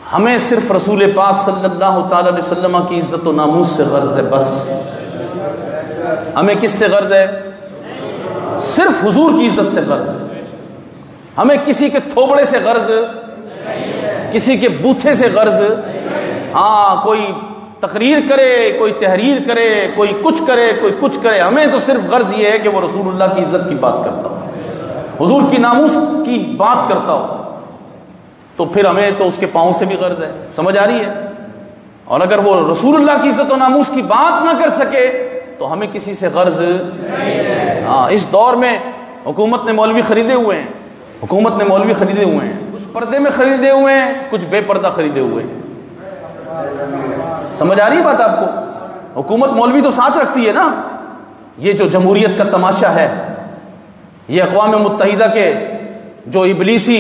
हमें सिर्फ रसूल पाक सल्लल्लाहु ताला अलैहि वसल्लम की इज़्ज़त व नामूस से गर्ज है। बस हमें किससे गर्ज है? सिर्फ हुजूर की इज़्ज़त से गर्ज है। हमें किसी के थोबड़े से गर्ज, किसी के बूथे से गर्ज, हाँ कोई तकरीर करे, कोई तहरीर करे, कोई कुछ करे, कोई कुछ करे, हमें तो सिर्फ गर्ज ये है कि वो रसूलुल्लाह की इज़्ज़त की बात करता हो, हुजूर की नामूस की बात करता हो, तो फिर हमें तो उसके पाँव से भी गर्ज है। समझ आ रही है? और अगर वो रसूलुल्लाह की इज़्ज़त व नामूस की बात ना कर सके तो हमें किसी से गर्ज नहीं है। हाँ, इस दौर में हुकूमत ने मौलवी ख़रीदे हुए हैं, हुकूमत ने मौलवी ख़रीदे हुए हैं, कुछ पर्दे में ख़रीदे हुए हैं, कुछ बेपर्दा ख़रीदे हुए हैं। समझ आ रही है बात आपको? हुकूमत मौलवी तो साथ रखती है ना। ये जो जमहूरियत का तमाशा है, ये अक़वाम मुत्तहिदा के जो इबलीसी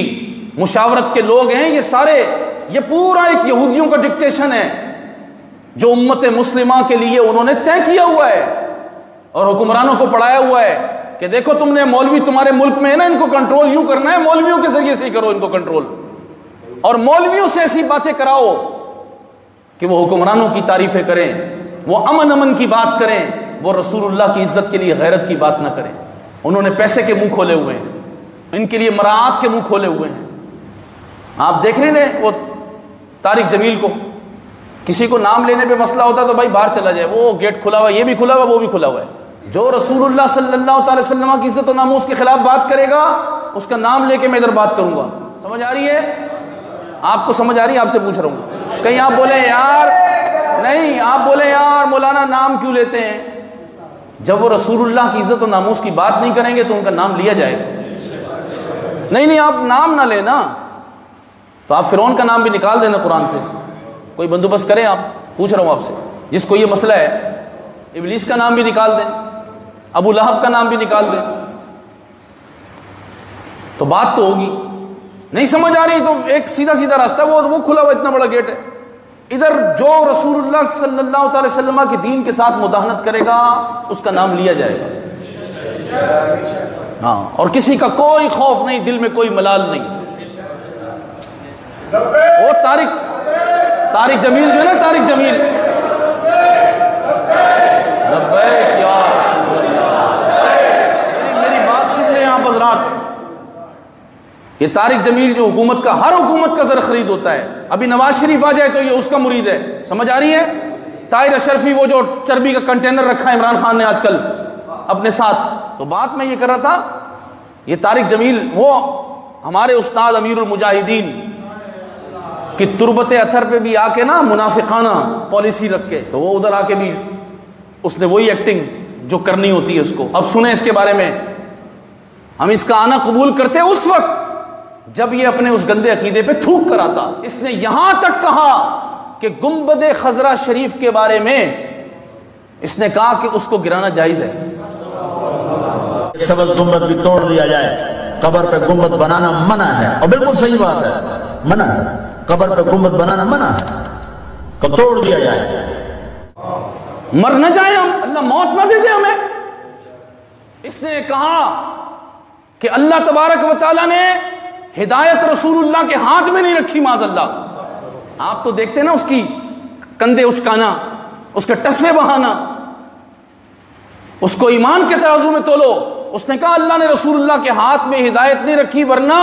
मुशावरत के लोग हैं, ये सारे, ये पूरा एक यहूदियों का डिक्टेशन है जो उम्मत मुस्लिमा के लिए उन्होंने तय किया हुआ है और हुक्मरानों को पढ़ाया हुआ है कि देखो तुमने मौलवी तुम्हारे मुल्क में है ना, इनको कंट्रोल यूं करना है, मौलवियों के जरिए से ही करो इनको कंट्रोल, और मौलवियों से ऐसी बातें कराओ कि वो हुक्मरानों की तारीफें करें, वो अमन की बात करें, वो रसूलुल्लाह की इज्जत के लिए गैरत की बात ना करें। उन्होंने पैसे के मुंह खोले हुए हैं, इनके लिए मराआत के मुंह खोले हुए हैं। आप देख रहे हैं वो तारिक जमील को, किसी को नाम लेने पे मसला होता तो भाई बाहर चला जाए, वो गेट खुला हुआ, ये भी खुला हुआ, वो भी खुला हुआ है। जो रसूलुल्लाह सल्लल्लाहु अलैहि वसल्लम की इज्जत और नामूस के खिलाफ बात करेगा, उसका नाम लेके मैं इधर बात करूंगा। समझ आ रही है? आपको समझ आ रही है? आपसे पूछ रहा हूँ। कहीं आप बोले यार नहीं, आप बोले यार मौलाना नाम क्यों लेते हैं? जब वो रसूलुल्लाह की इज्जत और नामूस की बात नहीं करेंगे तो उनका नाम लिया जाएगा। नहीं, आप नाम ना लेना, तो आप फिरौन का नाम भी निकाल देना कुरान से, कोई बंदोबस्त करें। आप पूछ रहा हूँ आपसे, जिसको ये मसला है, इब्लीस का नाम भी निकाल दें, अबू लहब का नाम भी निकाल दें, तो बात तो होगी। नहीं समझ आ रही तो एक सीधा सीधा रास्ता, वो खुला हुआ इतना बड़ा गेट है। इधर जो रसूलुल्लाह सल्लल्लाहु अलैहि वसल्लम के दीन के साथ मुदाहनत करेगा उसका नाम लिया जाएगा। हाँ, और किसी का कोई खौफ नहीं, दिल में कोई मलाल नहीं। वो तारिक जमील जो है ना, तारिक जमील, लब्बैक या रसूलल्लाह, मेरी बात सुन लें आप हज़रात। ये तारिक जमील जो हुकूमत का, हर हुकूमत का ज़र खरीद होता है। अभी नवाज शरीफ आ जाए तो ये उसका मुरीद है। समझ आ रही है? ताहिर अशरफी, वो जो चर्बी का कंटेनर रखा है इमरान खान ने आजकल अपने साथ, तो बात मैं ये कर रहा था, ये तारिक जमील वो हमारे उस्ताद अमीरुल मुजाहिदीन कि तुरबत अथर पे भी आके ना मुनाफिकाना पॉलिसी रख के, तो वो उधर आके भी उसने वही एक्टिंग जो करनी होती है उसको। अब सुने इसके बारे में। हम इसका आना कबूल करते उस वक्त जब ये अपने उस गंदे अकीदे पे थूक कर आता। इसने यहां तक कहा कि गुंबद खजरा शरीफ के बारे में इसने कहा कि उसको गिराना जायज है। सबज गुंबद भी तोड़ दिया जाए, कब्र पे गुंबद बनाना मना है, और बिल्कुल सही बात है, मना है, कब्र पे गुंबद बनाना मना है, तो तोड़ दिया जाए। मर न जाए हम, अल्लाह मौत ना दे दे हमें। इसने कहा कि अल्लाह तबारक व तआला ने हिदायत रसूलुल्लाह के हाथ में नहीं रखी, माज़अल्लाह। आप तो देखते ना उसकी कंधे उचकाना, उसके टसवे बहाना, उसको ईमान के तराजू में तोलो। उसने कहा अल्लाह ने रसूलुल्लाह के हाथ में हिदायत नहीं रखी, वरना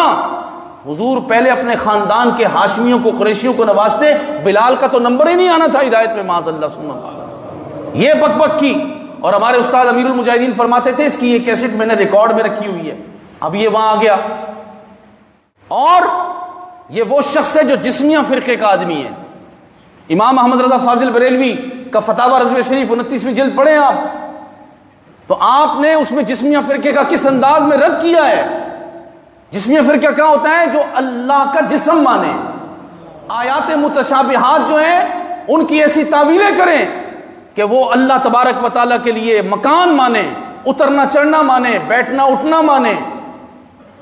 हुजूर पहले अपने खानदान के हाशमियों को, कुरैशियों को नवाजते, बिलाल का तो नंबर ही नहीं आना था हिदायत में, माज़अल्लाह। सुन्नत ये बकबक की। और हमारे उस्ताद अमीरुल मुजाहिदीन फरमाते थे, इसकी ये कैसेट मैंने रिकॉर्ड में रखी हुई है। अब ये वहां आ गया, और ये वो शख्स है जो जिस्मिया फिरके का आदमी है। इमाम अहमद रजा फाजिल बरेलवी का फतावा रज़्व शरीफ 29वीं जिल्द पढ़े आप, तो आपने उसमें जिस्मिया फिरके का किस अंदाज में रद्द किया है। जिस्मिया फिरका क्या होता है? जो अल्लाह का जिस्म माने, आयात मुतशाबिहात जो हैं उनकी ऐसी तावीलें करें कि वो अल्लाह तबारक व तआला के लिए मकान माने, उतरना चढ़ना माने, बैठना उठना माने।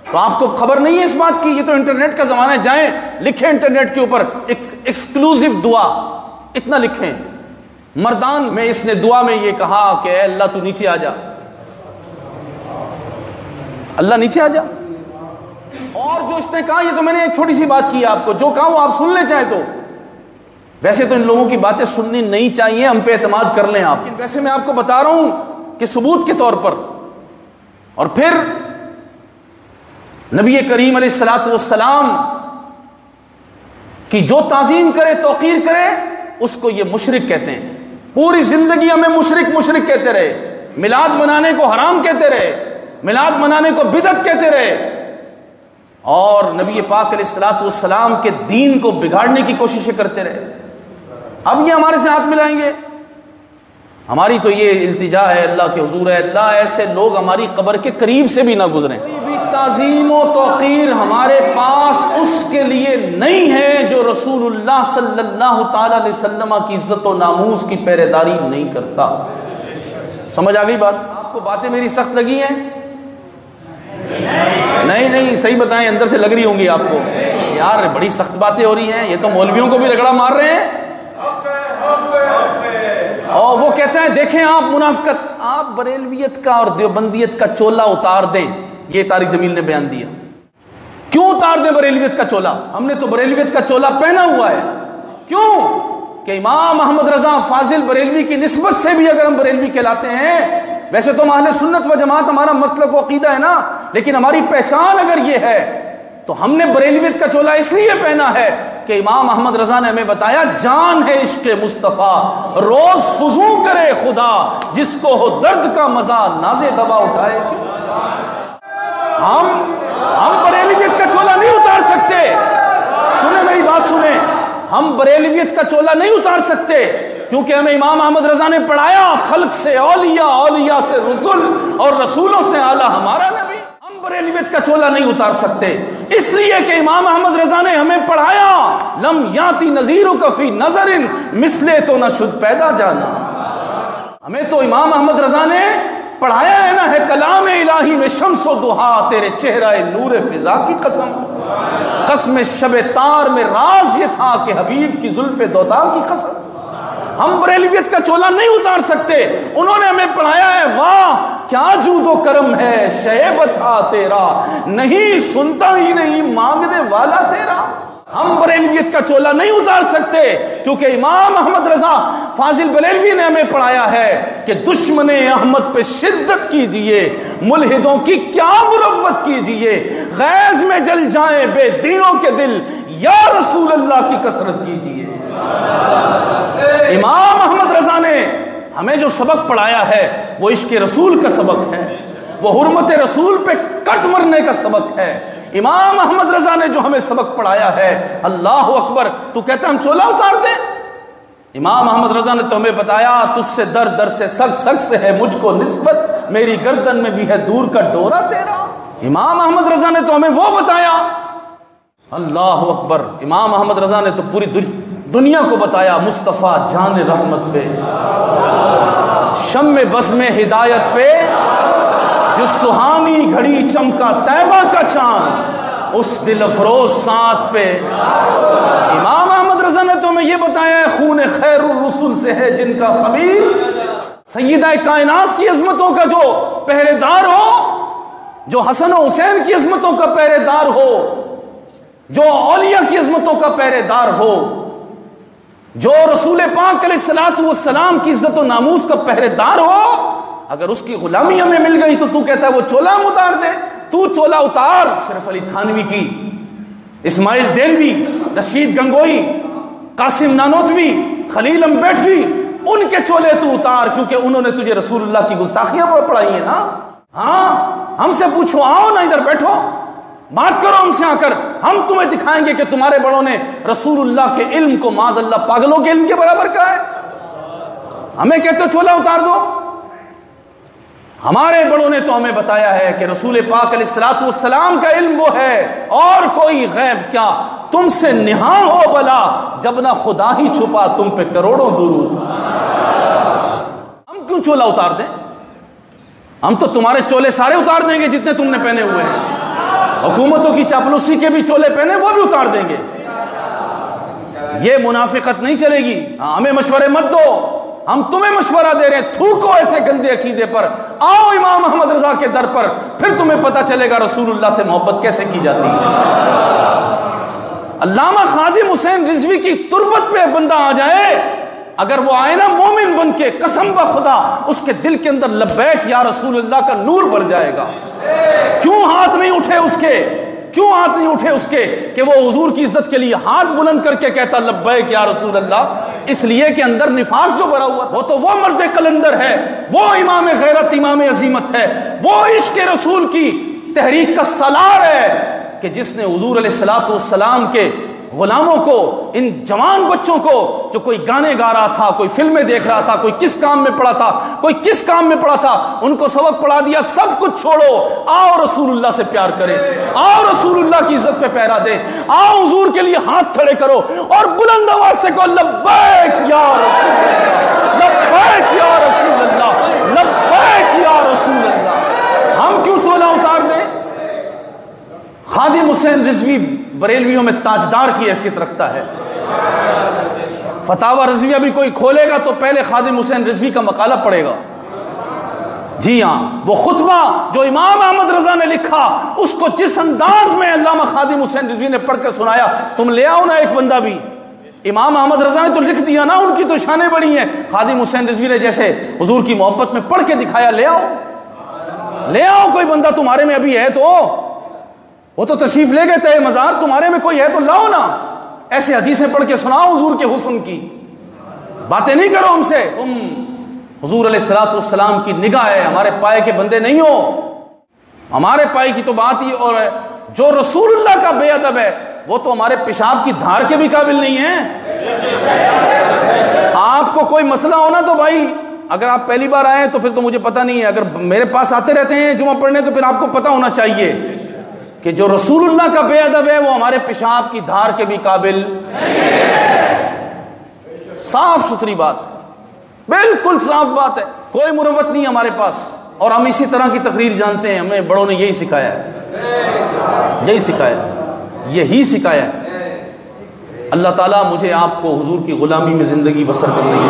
तो आपको खबर नहीं है इस बात की? ये तो इंटरनेट का जमाना है, जाएं लिखें इंटरनेट के ऊपर एक्सक्लूसिव दुआ, इतना लिखें। मर्दान में इसने दुआ में ये कहा कि अल्लाह तू नीचे आ जा, अल्लाह नीचे आ जा। और जो इसने कहा, ये तो मैंने एक छोटी सी बात की आपको, जो कहा वो आप सुन ले चाहे तो। वैसे तो इन लोगों की बातें सुननी नहीं चाहिए, हम पे एतमाद कर लें आप, लेकिन वैसे मैं आपको बता रहा हूं कि सबूत के तौर पर। और फिर नबी करीम अलैहिस्सलातु वस्सलाम की जो ताज़ीम करे, तौक़ीर करे, उसको ये मुशरिक कहते हैं। पूरी जिंदगी हमें मुशरिक मुशरिक कहते रहे, मिलाद मनाने को हराम कहते रहे, मिलाद मनाने को बिदअत कहते रहे, और नबी पाक अलैहिस्सलातु वस्सलाम के दीन को बिगाड़ने की कोशिशें करते रहे। अब ये हमारे से हाथ मिलाएंगे। हमारी तो ये इल्तिजा है अल्लाह के हुजूर है, अल्लाह ऐसे लोग हमारी कब्र के करीब से भी ना गुजरें। कोई भी ताज़ीम व तौक़ीर हमारे पास उसके लिए नहीं है जो रसूलुल्लाह सल्लल्लाहु ताला अलैहि वसल्लम की इज्जत व नामूस की पहरेदारी नहीं करता। समझ आ गई बात? आपको बातें मेरी सख्त लगी हैं? नहीं, सही बताएं, अंदर से लग रही होंगी आपको, यार बड़ी सख्त बातें हो रही हैं, ये तो मौलवियों को भी रगड़ा मार रहे हैं। और वो कहते हैं देखें आप मुनाफिकत, आप बरेलवियत का और देवबंदियत का चोला उतार दें। ये तारिक जमील ने बयान दिया। क्यों उतार दें बरेलवियत का चोला? हमने तो बरेलवियत का चोला पहना हुआ है। क्यों? कि इमाम अहमद रजा फाजिल बरेलवी की निस्बत से भी अगर हम बरेलवी कहलाते हैं, वैसे तो अहले सुन्नत व जमात हमारा मसलक व अकीदा है ना, लेकिन हमारी पहचान अगर ये है तो हमने बरेलवियत का चोला इसलिए पहना है कि इमाम अहमद रजा ने हमें बताया, जान है इश्क मुस्तफ़ा, रोज फुजू करे खुदा, जिसको हो दर्द का मजा नाजे दवा उठाए। क्यों? हम बरेलवियत का चोला नहीं उतार सकते। सुने मेरी बात सुने, हम बरेलवियत का चोला नहीं उतार सकते क्योंकि हमें इमाम अहमद रजा ने पढ़ाया, खल्क से औलिया, औलिया से रसूल और रसूलों से आला हमारा नबी। हम बरेलवियत का चोला नहीं उतार सकते इसलिए कि इमाम अहमद रजा ने हमें पढ़ाया, लम याती नजीरो कफी नजरिन मिसले तो न शुद्ध पैदा जाना। हमें तो इमाम अहमद रजा ने पढ़ाया है ना, है कलाम इलाही में शम्सो दुहा, तेरे चेहरा नूर फिजा की कसम, कसम शबे तार में राज ये था कि हबीब की जुल्फे दोता की कसम। हम बरेलवियत का चोला नहीं उतार सकते। उन्होंने हमें पढ़ाया है, वाह क्या जूदो करम है शैब था तेरा, नहीं सुनता ही नहीं मांगने वाला तेरा। हम बरेलवियत का चोला नहीं उतार सकते क्योंकि इमाम अहमद रजा फाजिल बरेलवी ने हमें पढ़ाया है कि दुश्मने अहमद पे शिद्दत कीजिए, मुल्हिदों की क्या मुरव्वत कीजिए, गैज में जल जाए बेदीनों के दिल, या रसूल अल्लाह की कसरत कीजिए। इमाम अहमद रजा ने हमें जो सबक पढ़ाया है वो इश्क रसूल का सबक है, वो हुर्मत रसूल पे कट मरने का सबक है। इमाम अहमद रजा ने जो हमें सबक पढ़ाया है, अल्लाह अकबर। तू कहता हम चोला उतार दे? इमाम अहमद रजा ने तो हमें बताया, तुझसे दर दर से सग सग से है मुझको निस्बत, मेरी गर्दन में भी है दूर का डोरा तेरा। इमाम अहमद रजा ने तो हमें वो बताया, अल्लाह अकबर। इमाम अहमद रजा ने तो पूरी दुनिया को बताया, मुस्तफ़ा जान रहमत पे, शम्मे बज़ में हिदायत पे, जिस सुहानी घड़ी चमका तैबा का चांद, उस दिल अफरोज साथ पे। इमाम अहमद रजा ने तो हमें यह बताया है, खून खैरुर रसूल से है जिनका खमीर, सैयदा कायनात की अजमतों का जो पहरेदार हो, जो हसन और हुसैन की अजमतों का पहरेदार हो, जो औलिया की अजमतों का पहरेदार हो, जो रसूल पाक अलैहिस्सलातु वस्सलाम की इज्जत और नामूस का पहरेदार हो, अगर उसकी गुलामी हमें मिल गई तो तू कहता है वो चोला हम उतार दे। तू चोला उतार अशरफ अली थानवी की, इस्माइल देलवी, रशीद गंगोई, कासिम नानोतवी, खलील अम्बेडवी, उनके चोले तू उतार क्योंकि उन्होंने तुझे रसूलुल्लाह की गुस्ताखियां पढ़ाई है ना। हाँ, हमसे पूछो, आओ ना इधर बैठो, बात करो हमसे आकर, हम तुम्हें दिखाएंगे कि तुम्हारे बड़ों ने रसूलुल्लाह के इल्म को माज़अल्लाह पागलों के इल्म के बराबर कहा है। हमें कहते हो चोला उतार दो। हमारे बड़ों ने तो हमें बताया है कि रसूल पाक अलैहिस्सलातु वस्सलाम का इल्म वो है और कोई गैब क्या, तुमसे निहा हो भला जब ना खुदा ही छुपा तुम पे करोड़ों दुरूद। हम क्यों चोला उतार दें? हम तो तुम्हारे चोले सारे उतार देंगे जितने तुमने पहने हुए हैं। हुकूमतों की चापलूसी के भी चोले पहने वो भी उतार देंगे। ये मुनाफिकत नहीं चलेगी। हमें मशवरे मत दो, हम तुम्हें मशवरा दे रहे हैं, थूको ऐसे गंदे अकीदे पर। आओ इमाम अहमद रजा के दर पर, फिर तुम्हें पता चलेगा रसूलुल्लाह से मोहब्बत कैसे की जाती है। अल्लामा खादिम हुसैन रिजवी की तुरबत में बंदा आ जाए, अगर वो आए ना मोमिन बन के, कसम ब खुदा उसके दिल के अंदर लब्बैक या रसूलुल्लाह का नूर भर जाएगा। क्यों हाथ नहीं उठे उसके, क्यों हाथ नहीं उठे उसके कि वो हुजूर की इज्जत के लिए हाथ बुलंद करके कहता लब्बैक या रसूलल्लाह? इसलिए कि अंदर निफाक जो भरा हुआ, वो तो वो मर्द कलंदर है, वो इमाम गैरत, इमाम अजीमत है, वो इश्क रसूल की तहरीक का सलार है कि जिसने हुजूर अलैहिस्सलातु वस्सलाम के गुलामों को, इन जवान बच्चों को, जो कोई गाने गा रहा था, कोई फिल्में देख रहा था, कोई किस काम में पड़ा था, कोई किस काम में पड़ा था, उनको सबक पढ़ा दिया, सब कुछ छोड़ो, आओ रसूलुल्लाह से प्यार करें, आओ रसूलुल्लाह की इज्जत पे पहरा दें, आओ हुजूर के लिए हाथ खड़े करो और बुलंद आवाज से कहो लब्बैक या रसूलल्लाह, लब्बैक या रसूलल्लाह, लब्बैक या रसूलल्लाह। हम क्यों चोला उतार दें? खादिम हुसैन रिजवी बरेलवियों में ताजदार की हैसियत रखता है। फतावा रज़विया भी कोई खोलेगा तो पहले खादिम हुसैन रिजवी का मकाला पढ़ेगा। जी हाँ, वो खुतबा जो इमाम अहमद रजा ने लिखा, उसको जिस अंदाज में अल्लामा खादिम हुसैन रिजवी ने पढ़ कर सुनाया, तुम ले आओ ना एक बंदा भी। इमाम अहमद रजा ने तो लिख दिया ना, उनकी तो शानें बड़ी हैं। खादिम हुसैन रिजवी ने जैसे हुजूर की मोहब्बत में पढ़ के दिखाया, ले आओ, ले आओ कोई बंदा तुम्हारे में अभी है तो। वो तो तशरीफ ले गए थे मजार, तुम्हारे में कोई है तो लाओ ना, ऐसे हदीसें पढ़ के सुनाओ हुजूर के हुस्न की। बातें नहीं करो हमसे, तुम हुजूर अलैहिस्सलातु वस्सलाम की निगाह है, हमारे पाए के बंदे नहीं हो। हमारे पाए की तो बात ही और है। जो रसूलुल्लाह का बेअदब है वो तो हमारे पेशाब की धार के भी काबिल नहीं है। आपको कोई मसला हो ना तो भाई, अगर आप पहली बार आए तो फिर तो मुझे पता नहीं है, अगर मेरे पास आते रहते हैं जुमा पढ़ने तो फिर आपको पता होना चाहिए कि जो रसूलुल्लाह का बेअदब है वो हमारे पेशाब की धार के भी काबिल नहीं है। साफ सुथरी बात है, बिल्कुल साफ बात है, कोई मुरव्वत नहीं हमारे पास। और हम इसी तरह की तकरीर जानते हैं, हमें बड़ों ने यही सिखाया है, यही सिखाया है, यही सिखाया है। अल्लाह ताला मुझे आपको हुजूर की गुलामी में ज़िंदगी बसर करने की